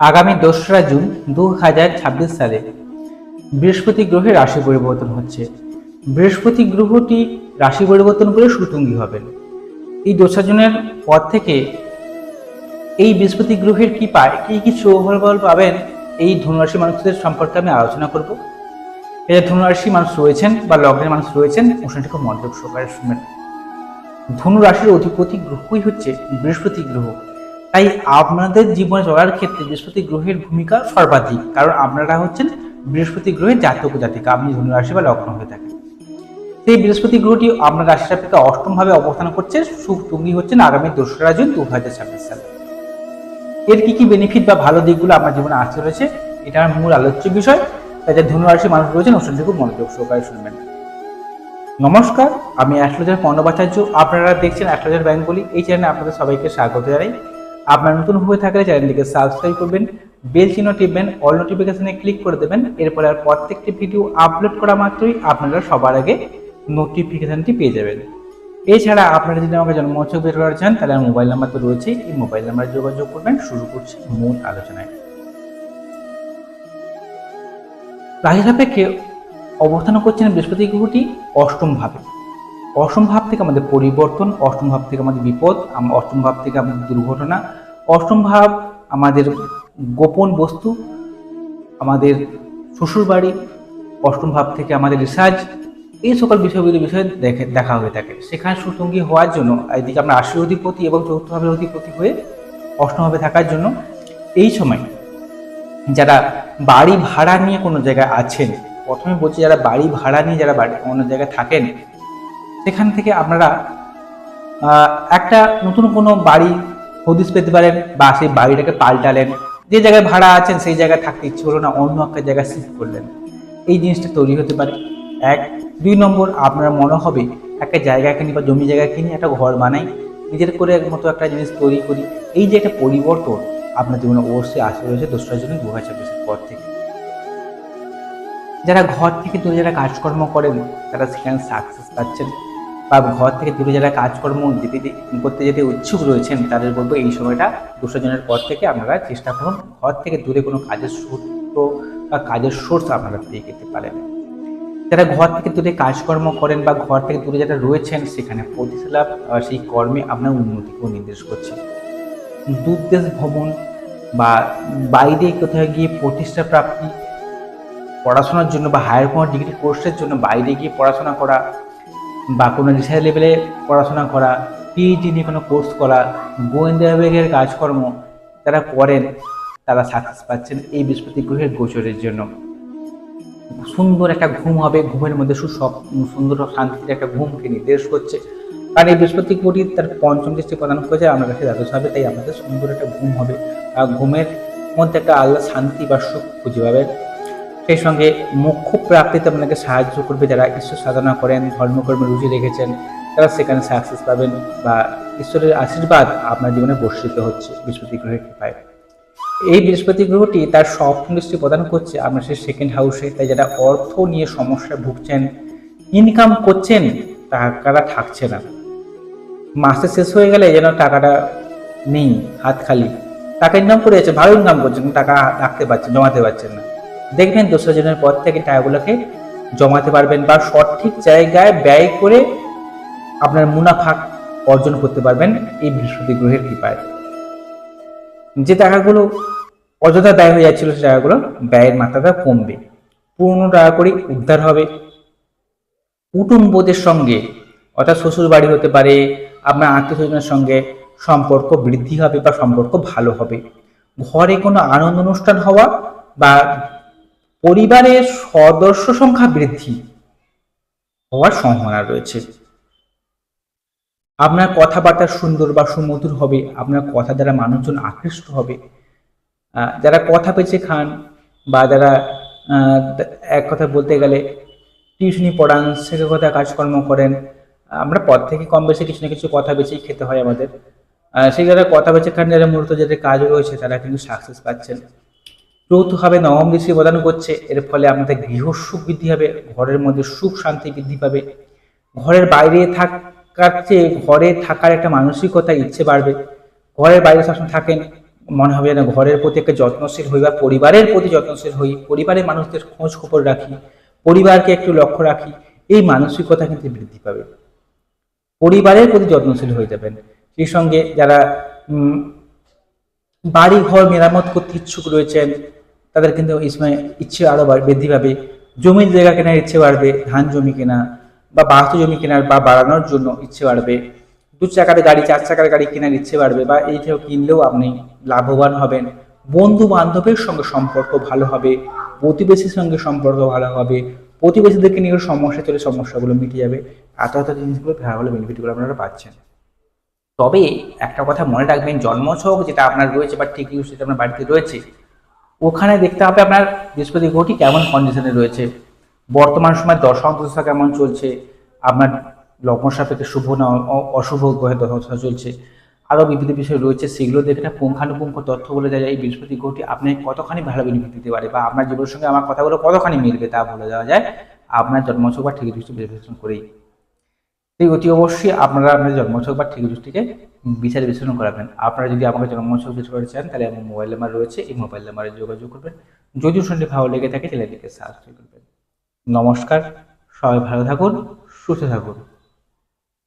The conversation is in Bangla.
আগামী ২রা জুন ২০২৬ সালে বৃহস্পতি গ্রহের রাশি পরিবর্তন হচ্ছে। বৃহস্পতি গ্রহটি রাশি পরিবর্তন করে সুতুঙ্গী হবেন। এই ২রা জুনের পর থেকে এই বৃহস্পতি গ্রহের কি পায়, কি সুফল পাবেন, এই ধনুরাশি মানুষদের সম্পর্কে আমি আলোচনা করব। এই ধনুরাশি মানুষ রয়েছেন বা লগ্নের মানুষ রয়েছেন, অনুষ্ঠানটি খুব মনোযোগ সহকারে শুনবেন। ধনু রাশির অধিপতি গ্রহই হচ্ছে বৃহস্পতি গ্রহ। তাই আপনাদের জীবনে চলার ক্ষেত্রে বৃহস্পতি গ্রহের ভূমিকা সর্বাধিক, কারণ আপনারা হচ্ছেন বৃহস্পতি গ্রহের জাতক জাতিকা, আপনি ধনু রাশি বা লগ্ন হয়ে থাকেন। সেই বৃহস্পতি গ্রহটি আপনার রাশি সাপেক্ষে অষ্টম ভাবে অবস্থান করছে, সুতুঙ্গী হচ্ছেন আগামী ২রা জুন ২০২৬ সালে। এর কি বেনিফিট বা ভালো দিকগুলো আপনার জীবনে আসতে রয়েছে, এটা আমার মূল আলোচ্য বিষয়। তাই যে ধনু রাশি মানুষ রয়েছেন, অনুষ্ঠানটি খুব মনোযোগ সহকারে শুনবেন। নমস্কার, আমি অ্যাস্ট্রোলজার পর্ণবাচার্য। আপনারা দেখছেন অ্যাস্ট্রোলজার বেঙ্গলি। এই চ্যানেলে আপনাদের সবাইকে স্বাগত জানাই। আপনারা নতুন হয়ে থাকলে চ্যানেলটিকে সাবস্ক্রাইব করবেন, বেল চিহ্ন টিপবেন, অল নোটিফিকেশনে ক্লিক করে দেবেন। এরপরে আর প্রত্যেকটি ভিডিও আপলোড করা মাত্রই আপনারা সবার আগে নোটিফিকেশনটি পেয়ে যাবেন। এছাড়া আপনারা যদি আমাকে জন্মোৎসব বের করা চান, তাহলে আমার মোবাইল নাম্বার তো রয়েছে, এই মোবাইল নাম্বারে যোগাযোগ করবেন। শুরু করছি মূল আলোচনায়। রাশি সাপেক্ষে অবস্থান করছেন বৃহস্পতি গ্রহটি অষ্টম ভাবে। অষ্টম ভাব থেকে আমাদের পরিবর্তন, অষ্টম ভাব থেকে আমাদের বিপদ, অষ্টম ভাব থেকে আমাদের দুর্ঘটনা, অষ্টম ভাব আমাদের গোপন বস্তু, আমাদের শ্বশুর বাড়ি, অষ্টম ভাব থেকে আমাদের রিসার্চ, এই সকল বিষয়গুলি বিষয়ে দেখা হয়ে থাকে। সেখানে সুতুঙ্গী হওয়ার জন্য এদিকে আমরা রাশির অধিপতি এবং চতুর্থ ভাবের অধিপতি হয়ে অষ্টম ভাবে থাকার জন্য এই সময় যারা বাড়ি ভাড়া নিয়ে কোনো জায়গায় আছেন, প্রথমে বলছি যারা বাড়ি ভাড়া নিয়ে যারা কোনো জায়গায় থাকেন, সেখান থেকে আপনারা একটা নতুন কোনো বাড়ি হদিস পেতে পারেন, বা সেই বাড়িটাকে পাল্টালেন। যে জায়গায় ভাড়া আছেন সেই জায়গায় থাকতে ইচ্ছে হলো না, অন্য একটা জায়গায় শিফট করলেন, এই জিনিসটা তৈরি হতে পারে। ২ নম্বর, আপনার মনে হবে একটা জায়গা কিনি বা জমি জায়গা কিনি, একটা ঘর বানাই, নিজের করে মতো একটা জিনিস তৈরি করি। এই যে একটা পরিবর্তন আপনার জীবনে অবশ্যই আসে রয়েছে ২রা জুন ২০২৬-এর পর থেকে। যারা ঘর থেকে দূরে যারা কাজকর্ম করেন, তারা সেখানে সাকসেস পাচ্ছেন, বা ঘর থেকে দূরে যারা কাজকর্ম করতে যেতে ইচ্ছুক রয়েছেন, তাদের বলবো এই সময়টা ২রা জুনের পর থেকে আপনারা চেষ্টা করুন ঘর থেকে দূরে কোনো কাজের সূত্র বা কাজের সোর্স আপনারা পেয়ে যেতে পারেন। যারা ঘর থেকে দূরে কাজকর্ম করেন বা ঘর থেকে দূরে যারা রয়েছেন, সেখানে প্রতিষ্ঠা লাভ, সেই কর্মে আপনার উন্নতিকেও নির্দেশ করছে। দূরদেশ ভ্রমণ বা বাইরে কোথাও গিয়ে প্রতিষ্ঠা প্রাপ্তি, পড়াশোনার জন্য বা হায়ার কোনো ডিগ্রি কোর্সের জন্য বাইরে গিয়ে পড়াশোনা করা, বা কোনো রিসার্চ লেভেলে পড়াশোনা করা, পিএইচডি নিয়ে কোনো কোর্স করা, গোয়েন্দা বিভাগের কাজকর্ম যারা করেন, তারা সাকসেস পাচ্ছেন এই বৃহস্পতি গ্রহের গোচরের জন্য। সুন্দর একটা ঘুম হবে, ঘুমের মধ্যে সুন্দর শান্তির একটা ঘুমকে নির্দেশ করছে, কারণ এই বৃহস্পতি গ্রহটি তার পঞ্চম দৃষ্টি প্রদান করেছে আপনার কাছে দ্বাদশ হবে। তাই আমাদের সুন্দর একটা ঘুম হবে, আর ঘুমের মধ্যে একটা আলাদা শান্তি বা সুখ খুঁজে পাবেন। সেই সঙ্গে মোক্ষ প্রাপ্তিতে আপনাকে সাহায্য করবে। যারা ঈশ্বর সাধনা করেন, ধর্মকর্মে রুচি রেখেছেন, তারা সেখানে সাকসেস পাবেন, বা ঈশ্বরের আশীর্বাদ আপনার জীবনে বর্ষিত হচ্ছে বৃহস্পতি গ্রহের কৃপায়। এই বৃহস্পতি গ্রহটি তার সপ্তম দৃষ্টি প্রদান করছে আপনার সেই সেকেন্ড হাউসে। তাই যারা অর্থ নিয়ে সমস্যায় ভুগছেন, ইনকাম করছেন, টাকাটা থাকছে না, মাসে শেষ হয়ে গেলে যেন টাকাটা নেই, হাত খালি, টাকা ইনকাম করে যাচ্ছে, ভালো ইনকাম করছেন, টাকা রাখতে পারছেন, জমাতে পারছেন না, দেখবেন ২রা জুনের পর থেকে টাকাগুলোকে জমাতে পারবেন, বা সঠিক জায়গায় ব্যয় করে আপনার মুনাফা অর্জন করতে পারবেন এই বৃহস্পতি গ্রহের কৃপায়। যে টাকাগুলো অযথা ব্যয় হয়ে যাচ্ছিল, সে টাকাগুলো ব্যয়ের মাত্রাটা কমবে, পুরনো টাকা করে উদ্ধার হবে। কুটুম্বদের সঙ্গে, অর্থাৎ শ্বশুর বাড়ি হতে পারে, আপনার আত্মীয় স্বজনের সঙ্গে সম্পর্ক বৃদ্ধি হবে বা সম্পর্ক ভালো হবে। ঘরে কোনো আনন্দ অনুষ্ঠান হওয়া বা পরিবারের সদস্য সংখ্যা বৃদ্ধি হওয়ার সম্ভাবনা রয়েছে। আপনার কথাবার্তা সুন্দর বা সুমধুর হবে, আপনার কথা দ্বারা মানুষজন আকৃষ্ট হবে। যারা কথা পেঁচে খান, বা যারা এক কথা বলতে গেলে টিউশনি পড়ান, শিক্ষকতা কাজকর্ম করেন, আমরা পর থেকে কম বেশি কিছু না কিছু কথা বেঁচেই খেতে হয় আমাদের। সেই যারা কথা বেঁচে খান, যারা মূলত যাদের কাজ রয়েছে, তারা কিন্তু সাকসেস পাচ্ছেন। যৌথভাবে নবম দৃষ্টি প্রদান করছে, এর ফলে আপনাদের গৃহ সুখ বৃদ্ধি হবে, ঘরের মধ্যে সুখ শান্তি বৃদ্ধি পাবে। ঘরের বাইরে থাকার চেয়ে ঘরে থাকার একটা মানসিকতা, ইচ্ছে বাড়বে। ঘরের বাইরে সবসময় থাকেন, মনে হবে যেন ঘরের প্রতি একটা যত্নশীল হই বা পরিবারের প্রতি যত্নশীল হই, পরিবারের মানুষদের খোঁজ খবর রাখি, পরিবারকে একটু লক্ষ্য রাখি, এই মানসিকতা কিন্তু বৃদ্ধি পাবে। পরিবারের প্রতি যত্নশীল হয়ে যাবেন। সেই সঙ্গে যারা বাড়ি ঘর মেরামত করতে ইচ্ছুক রয়েছেন তাদের কিন্তু এই সময় ইচ্ছে আরও বৃদ্ধি পাবে। জমির জায়গা কেনার ইচ্ছে বাড়বে, ধান জমি কেনা বা বাস্তু জমি কেনার বা বাড়ানোর জন্য ইচ্ছে বাড়বে। 2 চাকার গাড়ি 4 চাকার গাড়ি কেনার ইচ্ছে বাড়বে বা এইটাও কিনলেও আপনি লাভবান হবেন। বন্ধু বান্ধবের সঙ্গে সম্পর্ক ভালো হবে, প্রতিবেশীর সঙ্গে সম্পর্ক ভালো হবে, প্রতিবেশীদেরকে নিয়ে সমস্যা চলে সমস্যাগুলো মিটে যাবে। এত জিনিসগুলো ভালো বেনিফিটগুলো আপনারা পাচ্ছেন। তবে একটা কথা মনে রাখবেন, জন্মছক যেটা আপনার রয়েছে বা ঠিক যেটা আপনার বাড়িতে রয়েছে, ওখানে দেখতে হবে আপনার বৃহস্পতি গ্রহটি কেমন কন্ডিশনে রয়েছে, বর্তমান সময় দশা কেমন চলছে, আপনার লগ্ন সাপেক্ষে শুভ না অশুভ গ্রহের দশা চলছে, আরও বিবিধ বিষয় রয়েছে। সেগুলো দেখে একটা পুঙ্খানুপুঙ্খ তথ্য বলে দেওয়া যায় এই বৃহস্পতি গ্রহটি আপনাকে কতখানি ভালো বেনিফিট দিতে পারে বা আপনার জীবনের সঙ্গে আমার কথাগুলো কতখানি মিলবে তা বলে দেওয়া যায় আপনার জন্মছক বা ঠিক দৃষ্টি বিশ্লেষণ করেই। এই অতি অবশ্যই আপনারা আপনাদের জন্মছক বা ঠিক দৃষ্টিকে বিচার বিশ্লেষণ করাবেন। আপনারা যদি আমাকে জন্মছক বিচার করতে চান তাহলে আমার মোবাইল নাম্বার রয়েছে, এই মোবাইল নাম্বারে যোগাযোগ করবেন। যদি শুনতে ভালো লেগে থাকে চ্যানেলটিকে সাবস্ক্রাইব করবেন। নমস্কার, সবাই ভালো থাকুন, সুস্থ থাকুন।